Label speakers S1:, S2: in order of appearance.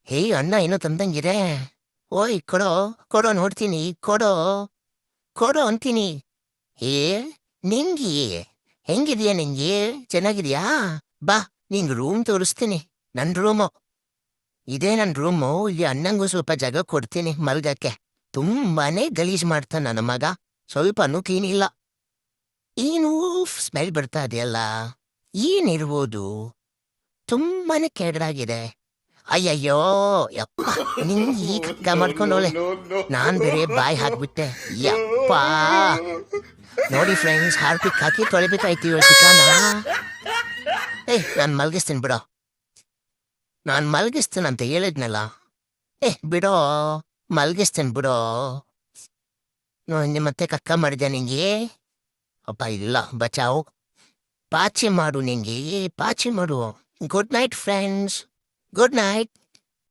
S1: ಹೇ ಅಣ್ಣ ಏನೋ ತಂದಂಗಿದೆ. ಓಯ್ ಕೊಡೋ, ಕೊಡೋ ನೋಡ್ತೀನಿ, ಕೊಡೋ, ಕೊಡೋ ಅಂತೀನಿ. ಏ ನಿಂಗಿ, ಹೆಂಗಿದ್ಯಾ ನಿಂಗಿ? ಚೆನ್ನಾಗಿದ್ಯಾ? ಬಾ, ನಿಂಗ್ ರೂಮ್ ತೋರಿಸ್ತೀನಿ. ನನ್ ರೂಮು ಇದೇ, ನನ್ ರೂಮು. ಇಲ್ಲಿ ಅಣ್ಣಂಗೂ ಸ್ವಲ್ಪ ಜಾಗ ಕೊಡ್ತೀನಿ ಮಲ್ಗಕ್ಕೆ. ತುಂಬಾನೇ ಗಲೀಜ್ ಮಾಡ್ತಾನ ನನ್ನ ಮಗ, ಸ್ವಲ್ಪನೂ ಕ್ಲೀನ್ ಇಲ್ಲ. ಏನು ಸ್ಮೆಲ್ ಬರ್ತಾ ಇದೆಯಲ್ಲ, ಏನಿರ್ಬೋದು? ತುಂಬಾನೇ ಕೆಡದಾಗಿದೆ. ಅಯ್ಯಯ್ಯೋ, ಯಪ್ಪ, ನಿಂಗೆ ಈ ಕಕ್ಕ ಮಾಡ್ಕೊಂಡೋಳೆ. ನಾನ್ ಬೇರೆ ಬಾಯಿ ಹಾಕ್ಬಿಟ್ಟೆ. ಯಪ್ಪಾ, ನೋಡಿ ಫ್ರೆಂಡ್ಸ್, ಹಾರ್ಪಿಕ್ ಹಾಕಿ ತೊಳಿಬೇಕಾಯ್ತು ಇವಳು ಚಿಕನ. ನಾನು ಮಲ್ಗಿಸ್ತೀನಿ ಬಿಡೋ, ನಾನು ಮಲ್ಗಿಸ್ತೀನಂತ ಹೇಳಿದ್ನಲ್ಲ. ಬಿಡೋ, ಮಲ್ಗಿಸ್ತೀನಿ ಬಿಡೋ. ಮತ್ತೆ ಕಕ್ಕ ಮಾಡಿದೆ ನಿಂಗೆ. ಅಪ್ಪ ಇಲ್ಲ, ಬಚಾವು. ಪಾಚಿ ಮಾಡು ನಿಂಗೆ, ಪಾಚಿ ಮಾಡು. Good night friends, good night.